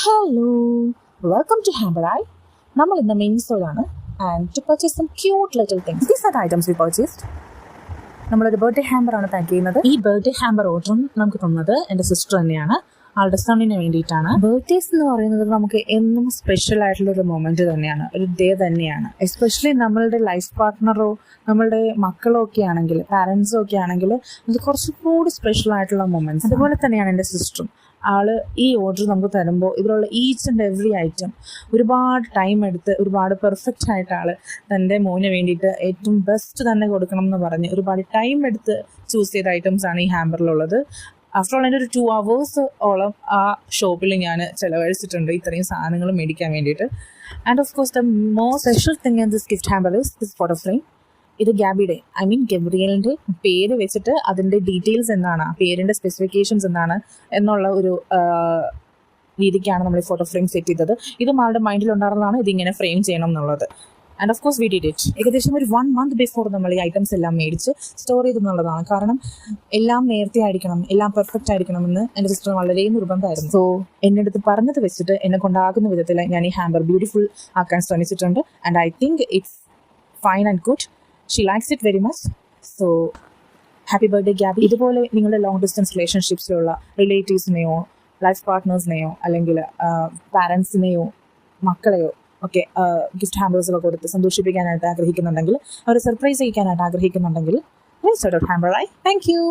Hello, welcome to Hamburai. നമ്മൾ ഇന്ന് മിൻസോയിലാണ് and to purchase some cute little things. These are items we purchased. നമ്മളൊരു birthday ഹാമ്പറാണ് pack ചെയ്യുന്നത്. ഈ ബർത്ത്ഡേ ഹാമ്പർ ഓർഡറും നമുക്ക് തന്നത് എൻ്റെ സിസ്റ്റർ തന്നെയാണ്. ആളുടെ സണ്ണിന് വേണ്ടിയിട്ടാണ്. ബർത്ത്ഡേസ് എന്ന് പറയുന്നത് നമുക്ക് എന്നും സ്പെഷ്യൽ ആയിട്ടുള്ള ഒരു മൊമെന്റ് തന്നെയാണ്, ഒരു ഡേ തന്നെയാണ്. എസ്പെഷ്യലി നമ്മളുടെ ലൈഫ് പാർട്ട്ണറോ നമ്മളുടെ മക്കളോ ഒക്കെ ആണെങ്കിൽ, പാരൻസോ ഒക്കെ ആണെങ്കിൽ അത് കുറച്ചുകൂടി സ്പെഷ്യൽ ആയിട്ടുള്ള മൊമെന്റ്സ്. അതുപോലെ തന്നെയാണ് എൻ്റെ സിസ്റ്ററും. ആള് ഈ ഓർഡർ നമുക്ക് തരുമ്പോൾ ഇതിലുള്ള ഈച്ച് ആൻഡ് എവറി ഐറ്റം ഒരുപാട് ടൈം എടുത്ത് ഒരുപാട് പെർഫെക്റ്റ് ആയിട്ട് ആള് തൻ്റെ മോന് വേണ്ടിയിട്ട് ഏറ്റവും ബെസ്റ്റ് തന്നെ കൊടുക്കണം എന്ന് പറഞ്ഞ് ഒരുപാട് ടൈം എടുത്ത് ചൂസ് ചെയ്ത ഐറ്റംസ് ആണ് ഈ ഹാമ്പറിലുള്ളത്. ആഫ്റ്റർ ഓൾ എൻ്റെ ഒരു 2 hours ഓളം ആ ഷോപ്പിൽ ഞാൻ ചിലവഴിച്ചിട്ടുണ്ട് ഇത്രയും സാധനങ്ങൾ മേടിക്കാൻ വേണ്ടിയിട്ട്. And of course the most special thing in this gift hamper is this photo frame. ഇത് ഗാബിയുടെ ഗബ്രിയലിൻ്റെ പേര് വെച്ചിട്ട് അതിൻ്റെ ഡീറ്റെയിൽസ് എന്താണ്, ആ പേരിൻ്റെ സ്പെസിഫിക്കേഷൻസ് എന്താണ് എന്നുള്ള ഒരു രീതിക്കാണ് നമ്മൾ ഈ ഫോട്ടോ ഫ്രെയിം സെറ്റ് ചെയ്തത്. ഇതും ആളുടെ മൈൻഡിലുണ്ടായിരുന്നതാണ് ഇതിങ്ങനെ ഫ്രെയിം ചെയ്യണം എന്നുള്ളത്. And of course we did it. ഏകദേശം ഒരു 1 month ബിഫോർ നമ്മൾ ഈ ഐറ്റംസ് എല്ലാം മേടിച്ച് സ്റ്റോർ ചെയ്തെന്നുള്ളതാണ്. കാരണം എല്ലാം നേരത്തെ ആയിരിക്കണം, എല്ലാം പെർഫെക്റ്റ് ആയിരിക്കണമെന്ന് എൻ്റെ സിസ്റ്റർ വളരെ നിർബന്ധമായിരുന്നു. സോ എൻ്റെ അടുത്ത് പറഞ്ഞത് വെച്ചിട്ട് എന്നെ കൊണ്ടാകുന്ന വിധത്തിൽ ഞാൻ ഈ ഹാമ്പർ ബ്യൂട്ടിഫുൾ ആക്കാൻ ശ്രമിച്ചിട്ടുണ്ട്. And I think it's fine and good. She likes it very much. So happy birthday Gabby. ഇതുപോലെ നിങ്ങളുടെ ലോങ് ഡിസ്റ്റൻസ് റിലേഷൻഷിപ്സിലുള്ള റിലേറ്റീവ്സിനെയോ ലൈഫ് പാർട്ട്നേഴ്സിനെയോ അല്ലെങ്കിൽ പാരൻസിനെയോ മക്കളെയോ ഒക്കെ ഗിഫ്റ്റ് ഹാമ്പേഴ്സൊക്കെ കൊടുത്ത് സന്തോഷിപ്പിക്കാനായിട്ട് ആഗ്രഹിക്കുന്നുണ്ടെങ്കിൽ, അവരെ സർപ്രൈസ് ചെയ്യിക്കാനായിട്ട് ആഗ്രഹിക്കുന്നുണ്ടെങ്കിൽ, ഹാമ്പറായി. Thank you.